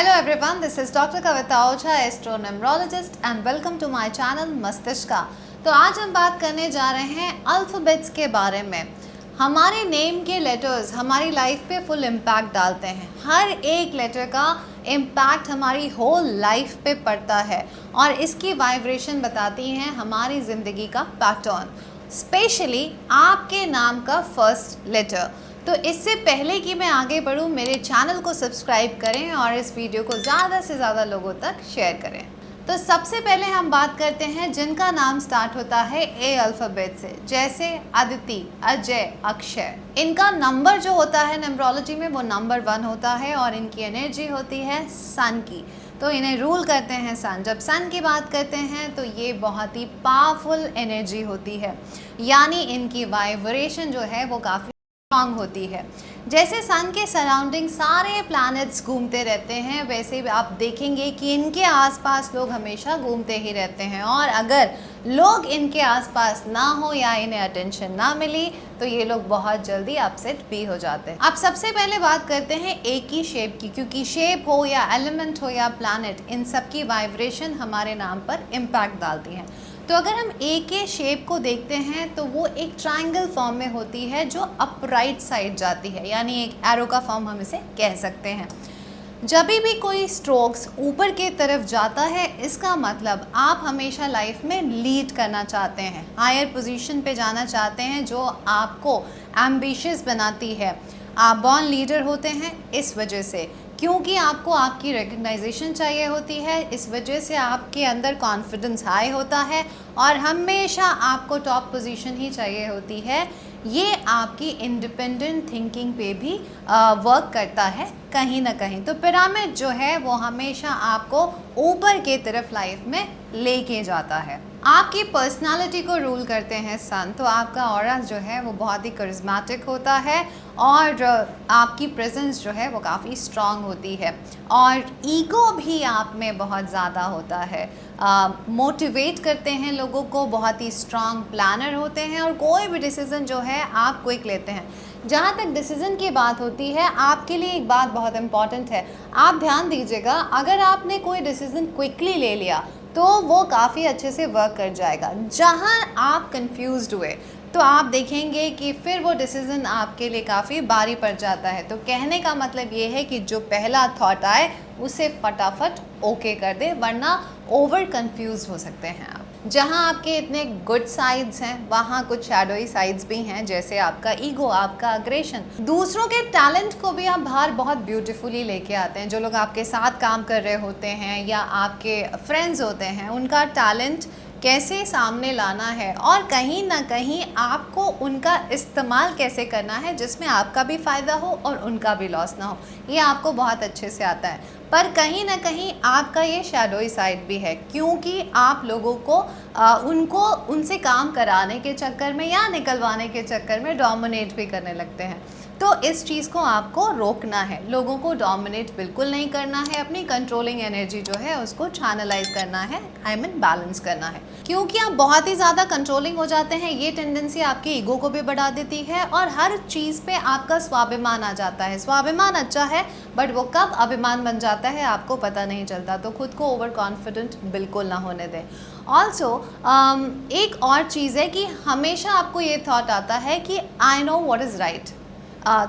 Hello everyone, this is Dr. Kavita Ocha, astronumerologist and welcome to my channel मस्तिष्का। तो आज हम बात करने जा रहे हैं अल्फ़ाबेट्स के बारे में। हमारे नेम के लेटर्स हमारी लाइफ पे फुल इम्पैक्ट डालते हैं। हर एक लेटर का इम्पैक्ट हमारी होल लाइफ पे पड़ता है और इसकी वाइब्रेशन बताती हैं हमारी ज़िंदगी का पैटर्न, स्पेशली आपके नाम का फर्स्ट लेटर। तो इससे पहले कि मैं आगे बढ़ूँ, मेरे चैनल को सब्सक्राइब करें और इस वीडियो को ज़्यादा से ज़्यादा लोगों तक शेयर करें। तो सबसे पहले हम बात करते हैं जिनका नाम स्टार्ट होता है ए अल्फ़ाबेट से, जैसे अदिति, अजय, अक्षय। इनका नंबर जो होता है न्यूमरोलॉजी में वो नंबर 1 होता है और इनकी एनर्जी होती है सन की। तो इन्हें रूल करते हैं सन। जब सन की बात करते हैं तो ये बहुत ही पावरफुल एनर्जी होती है, यानी इनकी वाइब्रेशन जो है वो काफ़ी स्ट्रॉन्ग होती है। जैसे सन के सराउंडिंग सारे प्लैनेट्स घूमते रहते हैं, वैसे भी आप देखेंगे कि इनके आसपास लोग हमेशा घूमते ही रहते हैं और अगर लोग इनके आसपास ना हो या इन्हें अटेंशन ना मिली तो ये लोग बहुत जल्दी अपसेट भी हो जाते हैं। अब सबसे पहले बात करते हैं एक ही शेप की, क्योंकि शेप हो या एलिमेंट हो या प्लैनेट, इन सब की वाइब्रेशन हमारे नाम पर इम्पैक्ट डालती हैं। तो अगर हम ए के शेप को देखते हैं तो वो एक ट्रायंगल फॉर्म में होती है जो अपराइट साइड जाती है, यानी एक एरो का फॉर्म हम इसे कह सकते हैं। जब भी कोई स्ट्रोक्स ऊपर की तरफ जाता है, इसका मतलब आप हमेशा लाइफ में लीड करना चाहते हैं, हायर पोजीशन पे जाना चाहते हैं, जो आपको एम्बिशियस बनाती है। आप बॉर्न लीडर होते हैं इस वजह से, क्योंकि आपको आपकी रिकग्नाइजेशन चाहिए होती है। इस वजह से आपके अंदर कॉन्फिडेंस हाई होता है और हमेशा आपको टॉप पोजीशन ही चाहिए होती है। ये आपकी इंडिपेंडेंट थिंकिंग पे भी वर्क करता है कहीं ना कहीं। तो पिरामिड जो है वो हमेशा आपको ऊपर की तरफ लाइफ में लेके जाता है। आपकी पर्सनालिटी को रूल करते हैं सन, तो आपका ऑरा जो है वो बहुत ही करिश्मेटिक होता है और आपकी प्रेजेंस जो है वो काफ़ी स्ट्रांग होती है और ईगो भी आप में बहुत ज़्यादा होता है। मोटिवेट करते हैं लोगों को, बहुत ही स्ट्रांग प्लानर होते हैं और कोई भी डिसीज़न जो है आप क्विक लेते हैं। जहाँ तक डिसीज़न की बात होती है, आपके लिए एक बात बहुत इम्पॉर्टेंट है, आप ध्यान दीजिएगा। अगर आपने कोई डिसीज़न क्विकली ले लिया तो वो काफ़ी अच्छे से वर्क कर जाएगा। जहाँ आप कंफ्यूज्ड हुए तो आप देखेंगे कि फिर वो डिसीज़न आपके लिए काफ़ी भारी पड़ जाता है। तो कहने का मतलब ये है कि जो पहला थॉट आए उसे फटाफट ओके कर दे, वरना ओवर कंफ्यूज हो सकते हैं आप। जहाँ आपके इतने गुड साइड्स हैं वहाँ कुछ शैडोई साइड्स भी हैं, जैसे आपका ईगो, आपका अग्रेशन। दूसरों के टैलेंट को भी आप बाहर बहुत ब्यूटीफुली लेके आते हैं। जो लोग आपके साथ काम कर रहे होते हैं या आपके फ्रेंड्स होते हैं, उनका टैलेंट कैसे सामने लाना है और कहीं ना कहीं आपको उनका इस्तेमाल कैसे करना है जिसमें आपका भी फ़ायदा हो और उनका भी लॉस ना हो, ये आपको बहुत अच्छे से आता है। पर कहीं ना कहीं आपका ये शैडोई साइड भी है, क्योंकि आप लोगों को उनसे काम कराने के चक्कर में या निकलवाने के चक्कर में डोमिनेट भी करने लगते हैं। तो इस चीज़ को आपको रोकना है, लोगों को डोमिनेट बिल्कुल नहीं करना है, अपनी कंट्रोलिंग एनर्जी जो है उसको चैनलाइज करना है, बैलेंस करना है। क्योंकि आप बहुत ही ज़्यादा कंट्रोलिंग हो जाते हैं, ये टेंडेंसी आपके ईगो को भी बढ़ा देती है और हर चीज़ पे आपका स्वाभिमान आ जाता है। स्वाभिमान अच्छा है, बट वो कब अभिमान बन जाता है आपको पता नहीं चलता। तो खुद को ओवर कॉन्फिडेंट बिल्कुल ना होने दें। ऑल्सो एक और चीज़ है कि हमेशा आपको ये थॉट आता है कि I know what is right.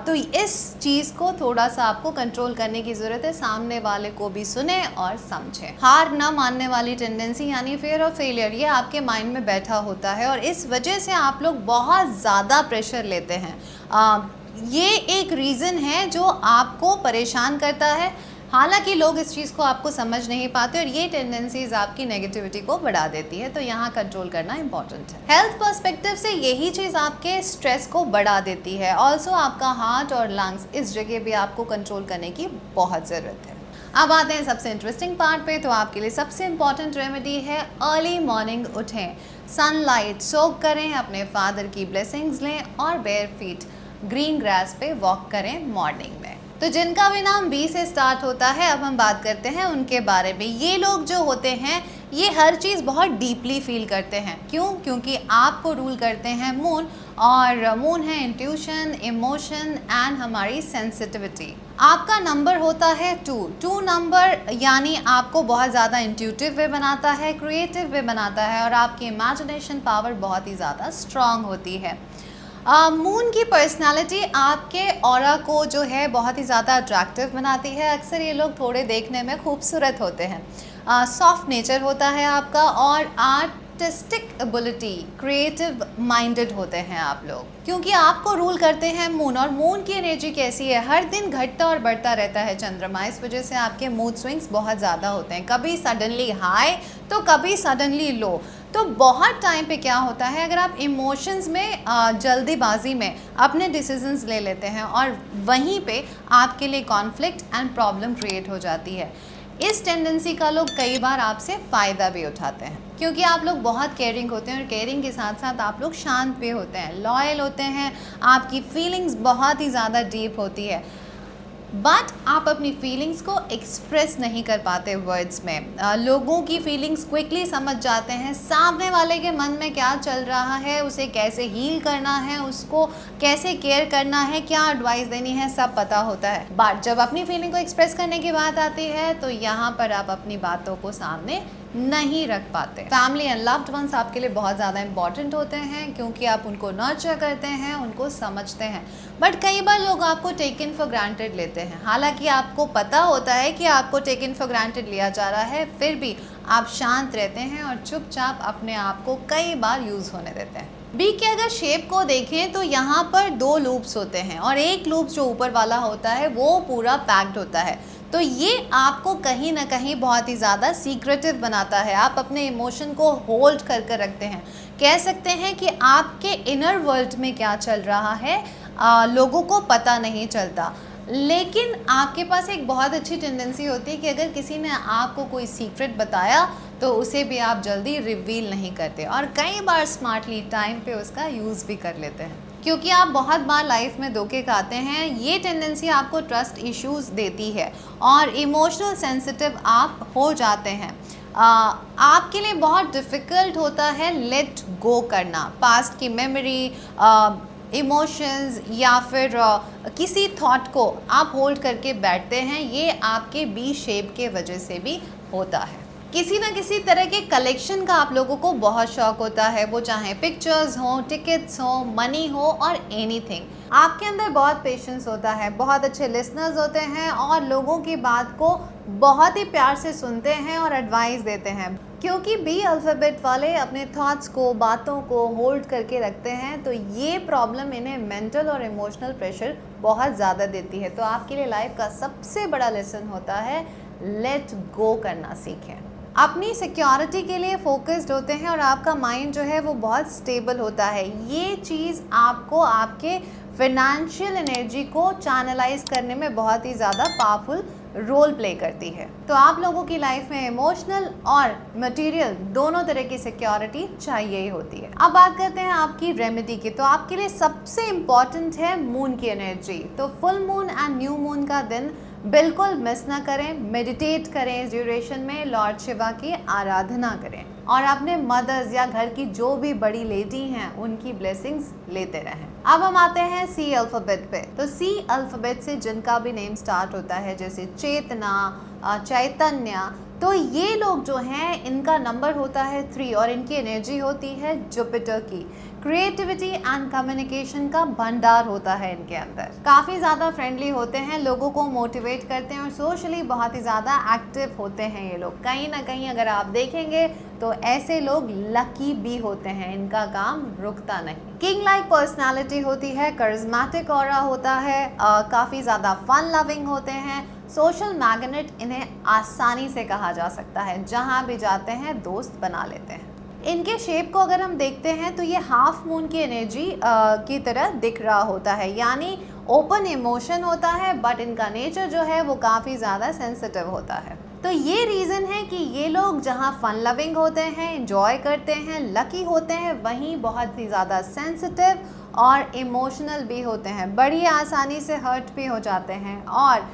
तो इस चीज़ को थोड़ा सा आपको कंट्रोल करने की ज़रूरत है, सामने वाले को भी सुने और समझें। हार ना मानने वाली टेंडेंसी यानी फियर ऑफ फेलियर, ये आपके माइंड में बैठा होता है और इस वजह से आप लोग बहुत ज़्यादा प्रेशर लेते हैं। ये एक रीज़न है जो आपको परेशान करता है। हालांकि लोग इस चीज़ को आपको समझ नहीं पाते और ये टेंडेंसीज आपकी नेगेटिविटी को बढ़ा देती है, तो यहाँ कंट्रोल करना इंपॉर्टेंट है। हेल्थ पर्सपेक्टिव से यही चीज़ आपके स्ट्रेस को बढ़ा देती है। ऑल्सो आपका हार्ट और लंग्स, इस जगह भी आपको कंट्रोल करने की बहुत ज़रूरत है। अब आते हैं सबसे इंटरेस्टिंग पार्ट पे। तो आपके लिए सबसे इम्पॉर्टेंट रेमेडी है अर्ली मॉर्निंग उठें, सनलाइट सोक करें, अपने फादर की ब्लेसिंग्स लें और बेयर फीट ग्रीन ग्रास पे वॉक करें मॉर्निंग में। तो जिनका भी नाम बी से स्टार्ट होता है, अब हम बात करते हैं उनके बारे में। ये लोग जो होते हैं ये हर चीज़ बहुत डीपली फील करते हैं। क्यों? क्योंकि आपको रूल करते हैं मून, और मून है इंट्यूशन, इमोशन एंड हमारी सेंसिटिविटी। आपका नंबर होता है 2 नंबर, यानी आपको बहुत ज़्यादा इंट्यूटिव वे बनाता है, क्रिएटिव वे बनाता है और आपकी इमेजिनेशन पावर बहुत ही ज़्यादा स्ट्रांग होती है। मून की पर्सनालिटी आपके ऑरा को जो है बहुत ही ज़्यादा अट्रैक्टिव बनाती है। अक्सर ये लोग थोड़े देखने में खूबसूरत होते हैं, सॉफ्ट नेचर होता है आपका और आर्टिस्टिक एबिलिटी, क्रिएटिव माइंडेड होते हैं आप लोग, क्योंकि आपको रूल करते हैं मून। और मून की एनर्जी कैसी है, हर दिन घटता और बढ़ता रहता है चंद्रमा, इस वजह से आपके मूड स्विंग्स बहुत ज़्यादा होते हैं, कभी सडनली हाई तो कभी सडनली लो। तो बहुत टाइम पे क्या होता है, अगर आप इमोशंस में जल्दीबाजी में अपने डिसीजंस ले लेते हैं और वहीं पे आपके लिए कॉन्फ्लिक्ट एंड प्रॉब्लम क्रिएट हो जाती है। इस टेंडेंसी का लोग कई बार आपसे फ़ायदा भी उठाते हैं, क्योंकि आप लोग बहुत केयरिंग होते हैं और केयरिंग के साथ साथ आप लोग शांत भी होते हैं, लॉयल होते हैं, आपकी फीलिंग्स बहुत ही ज़्यादा डीप होती है, बट आप अपनी फीलिंग्स को एक्सप्रेस नहीं कर पाते वर्ड्स में। लोगों की फीलिंग्स क्विकली समझ जाते हैं, सामने वाले के मन में क्या चल रहा है, उसे कैसे हील करना है, उसको कैसे केयर करना है, क्या एडवाइस देनी है, सब पता होता है। बट जब अपनी फीलिंग को एक्सप्रेस करने की बात आती है तो यहाँ पर आप अपनी बातों को सामने नहीं रख पाते। फैमिली एंड लव्ड वंस आपके लिए बहुत ज़्यादा इंपॉर्टेंट होते हैं, क्योंकि आप उनको नर्चर करते हैं, उनको समझते हैं। बट कई बार लोग आपको टेकन फॉर ग्रांटेड लेते हैं, हालांकि आपको पता होता है कि आपको टेकन फॉर ग्रांटेड लिया जा रहा है, फिर भी आप शांत रहते हैं और चुपचाप अपने आप को कई बार यूज़ होने देते हैं। बी के अगर शेप को देखें तो यहाँ पर 2 लूप्स होते हैं और एक लूप जो ऊपर वाला होता है वो पूरा पैक्ड होता है, तो ये आपको कहीं ना कहीं बहुत ही ज़्यादा सीक्रेटिव बनाता है। आप अपने इमोशन को होल्ड कर कर रखते हैं, कह सकते हैं कि आपके इनर वर्ल्ड में क्या चल रहा है लोगों को पता नहीं चलता। लेकिन आपके पास एक बहुत अच्छी टेंडेंसी होती है कि अगर किसी ने आपको कोई सीक्रेट बताया तो उसे भी आप जल्दी रिवील नहीं करते और कई बार स्मार्टली टाइम पे उसका यूज़ भी कर लेते हैं, क्योंकि आप बहुत बार लाइफ में धोखे खाते हैं। ये टेंडेंसी आपको ट्रस्ट इश्यूज़ देती है और इमोशनल सेंसिटिव आप हो जाते हैं। आपके लिए बहुत डिफ़िकल्ट होता है लेट गो करना, पास्ट की मेमोरी, इमोशंस या फिर किसी थॉट को आप होल्ड करके बैठते हैं। ये आपके बी शेप के वजह से भी होता है। किसी ना किसी तरह के कलेक्शन का आप लोगों को बहुत शौक होता है, वो चाहे पिक्चर्स हो, टिकट्स हो, मनी हो और एनीथिंग। आपके अंदर बहुत पेशेंस होता है, बहुत अच्छे लिसनर्स होते हैं और लोगों की बात को बहुत ही प्यार से सुनते हैं और एडवाइस देते हैं। क्योंकि बी अल्फ़ाबेट वाले अपने थॉट्स को, बातों को होल्ड करके रखते हैं, तो ये प्रॉब्लम इन्हें मेंटल और इमोशनल प्रेशर बहुत ज़्यादा देती है। तो आपके लिए लाइफ का सबसे बड़ा लेसन होता है लेट गो करना सीखें। अपनी सिक्योरिटी के लिए फोकस्ड होते हैं और आपका माइंड जो है वो बहुत स्टेबल होता है। ये चीज़ आपको आपके फिनेंशियल एनर्जी को चैनलाइज करने में बहुत ही ज़्यादा पावरफुल रोल प्ले करती है। तो आप लोगों की लाइफ में इमोशनल और मटेरियल दोनों तरह की सिक्योरिटी चाहिए ही होती है। अब बात करते हैं आपकी रेमेडी की। तो आपके लिए सबसे इम्पॉर्टेंट है मून की एनर्जी। तो full moon and new moon का दिन बिल्कुल मिस ना करें, मेडिटेट करें, इस ड्यूरेशन में लॉर्ड शिवा की आराधना करें और अपने मदर्स या घर की जो भी बड़ी लेडी हैं उनकी ब्लेसिंग्स लेते रहें। अब हम आते हैं सी अल्फ़ाबेट पे। तो सी अल्फ़ाबेट से जिनका भी नेम स्टार्ट होता है, जैसे चेतना, चैतन्य, तो ये लोग जो हैं इनका नंबर होता है 3 और इनकी एनर्जी होती है जुपिटर की। क्रिएटिविटी एंड कम्युनिकेशन का भंडार होता है इनके अंदर। काफ़ी ज़्यादा फ्रेंडली होते हैं, लोगों को मोटिवेट करते हैं और सोशली बहुत ही ज़्यादा एक्टिव होते हैं ये लोग। कहीं ना कहीं अगर आप देखेंगे तो ऐसे लोग लकी भी होते हैं, इनका काम रुकता नहीं। किंग लाइक पर्सनालिटी होती है, करिज्मेटिक ऑरा होता है, काफ़ी ज़्यादा फन लविंग होते हैं, सोशल मैग्नेट इन्हें आसानी से कहा जा सकता है, जहाँ भी जाते हैं दोस्त बना लेते हैं। इनके शेप को अगर हम देखते हैं तो ये हाफ मून की एनर्जी की तरह दिख रहा होता है, यानी ओपन इमोशन होता है, बट इनका नेचर जो है वो काफ़ी ज़्यादा सेंसिटिव होता है। तो ये रीज़न है कि ये लोग जहाँ फन लविंग होते हैं, इंजॉय करते हैं, लकी होते हैं, वहीं बहुत ही ज़्यादा सेंसिटिव और इमोशनल भी होते हैं, बड़ी आसानी से हर्ट भी हो जाते हैं और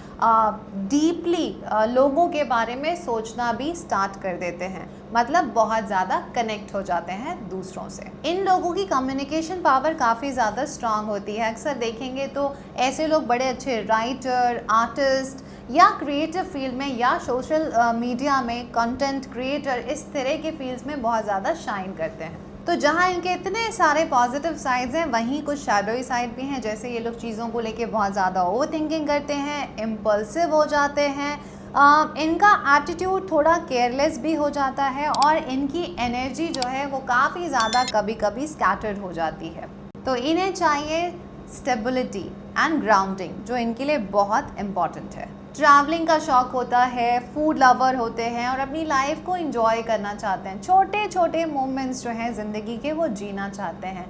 डीपली लोगों के बारे में सोचना भी स्टार्ट कर देते हैं, मतलब बहुत ज़्यादा कनेक्ट हो जाते हैं दूसरों से। इन लोगों की कम्युनिकेशन पावर काफ़ी ज़्यादा स्ट्रांग होती है। अक्सर देखेंगे तो ऐसे लोग बड़े अच्छे राइटर, आर्टिस्ट या क्रिएटिव फील्ड में या सोशल मीडिया में कंटेंट क्रिएटर, इस तरह के फील्ड्स में बहुत ज़्यादा शाइन करते हैं। तो जहाँ इनके इतने सारे पॉजिटिव साइड्स हैं, वहीं कुछ शैडोई साइड भी हैं। जैसे ये लोग चीज़ों को लेके बहुत ज़्यादा ओवर थिंकिंग करते हैं, इम्पल्सिव हो जाते हैं, इनका एटीट्यूड थोड़ा केयरलेस भी हो जाता है और इनकी एनर्जी जो है वो काफ़ी ज़्यादा कभी कभी स्कैटर्ड हो जाती है। तो इन्हें चाहिए स्टेबिलिटी एंड ग्राउंडिंग, जो इनके लिए बहुत इम्पॉर्टेंट है। ट्रैवलिंग का शौक़ होता है, फूड लवर होते हैं और अपनी लाइफ को एंजॉय करना चाहते हैं। छोटे छोटे मोमेंट्स जो हैं ज़िंदगी के, वो जीना चाहते हैं।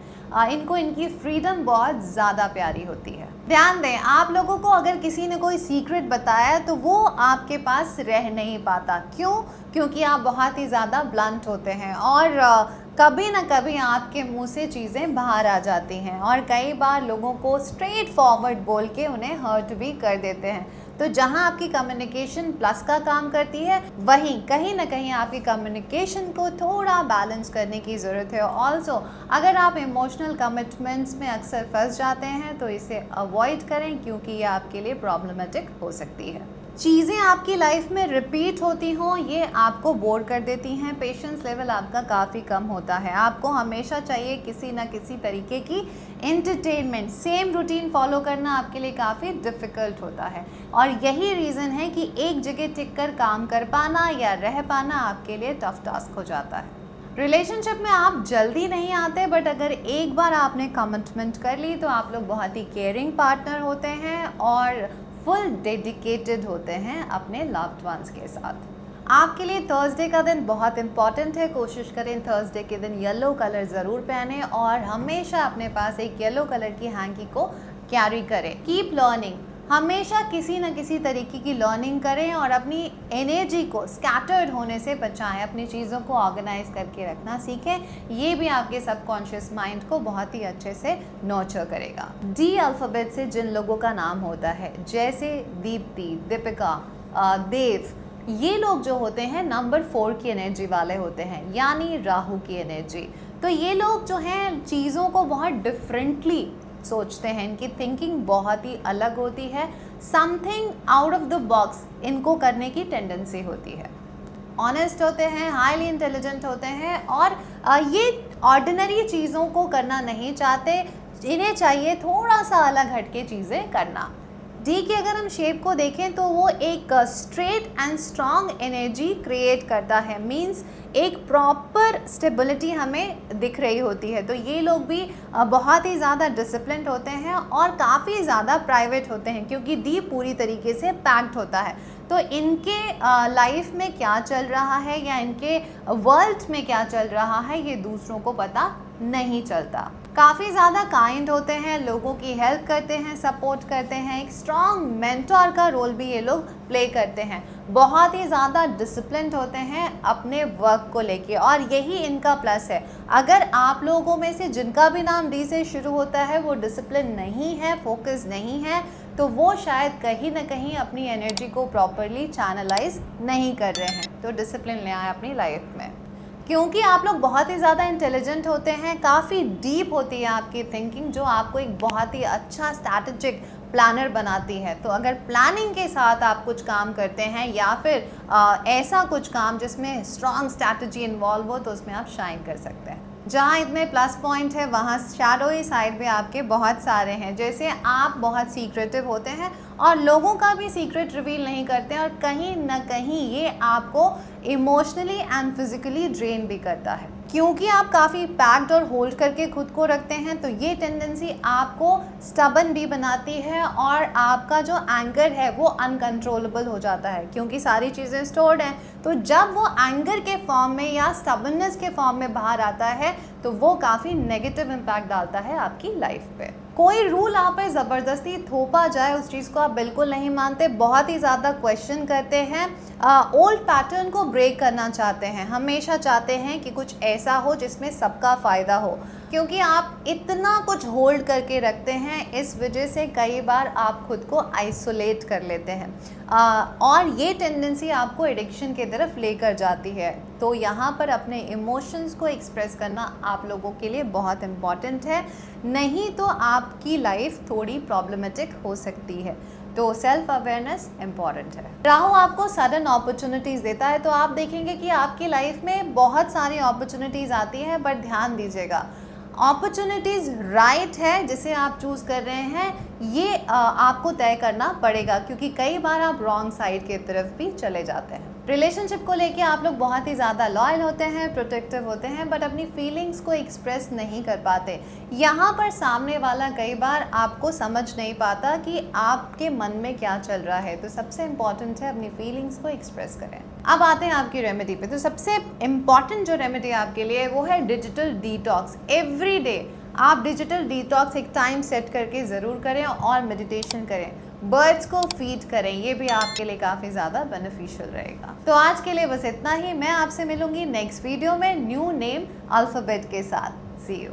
इनको इनकी फ्रीडम बहुत ज़्यादा प्यारी होती है। ध्यान दें, आप लोगों को अगर किसी ने कोई सीक्रेट बताया तो वो आपके पास रह नहीं पाता। क्यों? क्योंकि आप बहुत ही ज़्यादा ब्लंट होते हैं और कभी ना कभी आपके मुंह से चीज़ें बाहर आ जाती हैं और कई बार लोगों को स्ट्रेट फॉरवर्ड बोल के उन्हें हर्ट भी कर देते हैं। तो जहां आपकी कम्युनिकेशन प्लस का काम करती है, वहीं कहीं ना कहीं आपकी कम्युनिकेशन को थोड़ा बैलेंस करने की ज़रूरत है। ऑल्सो अगर आप इमोशनल कमिटमेंट्स में अक्सर फंस जाते हैं तो इसे अवॉइड करें, क्योंकि ये आपके लिए प्रॉब्लमेटिक हो सकती है। चीज़ें आपकी लाइफ में रिपीट होती हों, ये आपको बोर कर देती हैं। पेशेंस लेवल आपका काफ़ी कम होता है। आपको हमेशा चाहिए किसी न किसी तरीके की एंटरटेनमेंट। सेम रूटीन फॉलो करना आपके लिए काफ़ी डिफ़िकल्ट होता है और यही रीज़न है कि एक जगह टिक कर काम कर पाना या रह पाना आपके लिए टफ टास्क हो जाता है। रिलेशनशिप में आप जल्दी नहीं आते, बट अगर एक बार आपने कमिटमेंट कर ली तो आप लोग बहुत ही केयरिंग पार्टनर होते हैं और फुल डेडिकेटेड होते हैं अपने लव्ड वंस के साथ। आपके लिए थर्सडे का दिन बहुत इंपॉर्टेंट है। कोशिश करें थर्सडे के दिन येलो कलर ज़रूर पहने और हमेशा अपने पास एक येलो कलर की हैंकी को कैरी करें। कीप लर्निंग, हमेशा किसी न किसी तरीके की लर्निंग करें और अपनी एनर्जी को स्कैटर्ड होने से बचाएं। अपनी चीज़ों को ऑर्गेनाइज करके रखना सीखें। ये भी आपके सबकॉन्शियस माइंड को बहुत ही अच्छे से नर्चर करेगा। डी अल्फ़ाबेट से जिन लोगों का नाम होता है, जैसे दीप्ति, दीपिका, देव, ये लोग जो होते हैं नंबर 4 की एनर्जी वाले होते हैं, यानी राहु की एनर्जी। तो ये लोग जो हैं चीज़ों को बहुत डिफरेंटली सोचते हैं। इनकी थिंकिंग बहुत ही अलग होती है। Something out of the box इनको करने की टेंडेंसी होती है। ऑनेस्ट होते हैं, हाईली इंटेलिजेंट होते हैं और ये ऑर्डिनरी चीज़ों को करना नहीं चाहते। इन्हें चाहिए थोड़ा सा अलग हटके चीज़ें करना। डी की अगर हम शेप को देखें तो वो एक straight and strong energy create करता है। मींस एक प्रॉपर स्टेबिलिटी हमें दिख रही होती है। तो ये लोग भी बहुत ही ज़्यादा डिसिप्लिन्ड होते हैं और काफ़ी ज़्यादा प्राइवेट होते हैं, क्योंकि डी पूरी तरीके से पैक्ड होता है। तो इनके लाइफ में क्या चल रहा है या इनके वर्ल्ड में क्या चल रहा है, ये दूसरों को पता नहीं चलता। काफ़ी ज़्यादा काइंड होते हैं, लोगों की हेल्प करते हैं, सपोर्ट करते हैं। एक स्ट्रॉन्ग मेंटोर का रोल भी ये लोग प्ले करते हैं। बहुत ही ज़्यादा डिसिप्लिन्ड होते हैं अपने वर्क को लेके और यही इनका प्लस है। अगर आप लोगों में से जिनका भी नाम डी से शुरू होता है वो डिसिप्लिन नहीं है, फोकस नहीं है, तो वो शायद कहीं ना कहीं अपनी एनर्जी को प्रॉपरली चैनलाइज नहीं कर रहे हैं। तो डिसिप्लिन ले आए अपनी लाइफ में, क्योंकि आप लोग बहुत ही ज़्यादा इंटेलिजेंट होते हैं। काफ़ी डीप होती है आपकी थिंकिंग, जो आपको एक बहुत ही अच्छा स्ट्रैटेजिक प्लानर बनाती है। तो अगर प्लानिंग के साथ आप कुछ काम करते हैं या फिर ऐसा कुछ काम जिसमें स्ट्रॉन्ग स्ट्रैटेजी इन्वॉल्व हो, तो उसमें आप शाइन कर सकते हैं। जहाँ इतने प्लस पॉइंट है वहाँ शैडोई साइड भी आपके बहुत सारे हैं। जैसे आप बहुत सीक्रेटिव होते हैं और लोगों का भी सीक्रेट रिवील नहीं करते और कहीं ना कहीं ये आपको इमोशनली एंड फिजिकली ड्रेन भी करता है, क्योंकि आप काफ़ी पैक्ड और होल्ड करके खुद को रखते हैं। तो ये टेंडेंसी आपको स्टबन भी बनाती है और आपका जो एंगर है वो अनकंट्रोलेबल हो जाता है, क्योंकि सारी चीज़ें स्टोर्ड हैं। तो जब वो एंगर के फॉर्म में या स्टबननेस के फॉर्म में बाहर आता है तो वो काफ़ी नेगेटिव इम्पैक्ट डालता है आपकी लाइफ पे। कोई रूल आप पे ज़बरदस्ती थोपा जाए, उस चीज़ को आप बिल्कुल नहीं मानते, बहुत ही ज़्यादा क्वेश्चन करते हैं, ओल्ड पैटर्न को ब्रेक करना चाहते हैं, हमेशा चाहते हैं कि कुछ ऐसा हो जिसमें सबका फ़ायदा हो। क्योंकि आप इतना कुछ होल्ड करके रखते हैं, इस वजह से कई बार आप खुद को आइसोलेट कर लेते हैं और ये टेंडेंसी आपको एडिक्शन की तरफ लेकर जाती है। तो यहाँ पर अपने इमोशंस को एक्सप्रेस करना आप लोगों के लिए बहुत इम्पॉर्टेंट है, नहीं तो आपकी लाइफ थोड़ी प्रॉब्लमेटिक हो सकती है। तो सेल्फ अवेयरनेस इम्पॉर्टेंट है। राहु आपको सडन अपॉर्चुनिटीज़ देता है, तो आप देखेंगे कि आपकी लाइफ में बहुत सारी अपॉर्चुनिटीज़ आती हैं, बट ध्यान दीजिएगा अपॉर्चुनिटीज़ राइट है जिसे आप चूज़ कर रहे हैं, ये आपको तय करना पड़ेगा, क्योंकि कई बार आप रॉन्ग साइड की तरफ भी चले जाते हैं। रिलेशनशिप को लेके आप लोग बहुत ही ज़्यादा लॉयल होते हैं, प्रोटेक्टिव होते हैं, बट अपनी फीलिंग्स को एक्सप्रेस नहीं कर पाते। यहाँ पर सामने वाला कई बार आपको समझ नहीं पाता कि आपके मन में क्या चल रहा है। तो सबसे इम्पॉर्टेंट है अपनी फीलिंग्स को एक्सप्रेस करें। अब आते हैं आपकी रेमेडी पे। तो सबसे इम्पॉर्टेंट जो रेमेडी आपके लिए वो है डिजिटल डिटॉक्स। एवरी डे आप डिजिटल डिटॉक्स एक टाइम सेट करके ज़रूर करें और मेडिटेशन करें, बर्ड्स को फीड करें, ये भी आपके लिए काफ़ी ज़्यादा बेनिफिशियल रहेगा। तो आज के लिए बस इतना ही। मैं आपसे मिलूंगी नेक्स्ट वीडियो में न्यू नेम अल्फ़ाबेट के साथ। सी यू।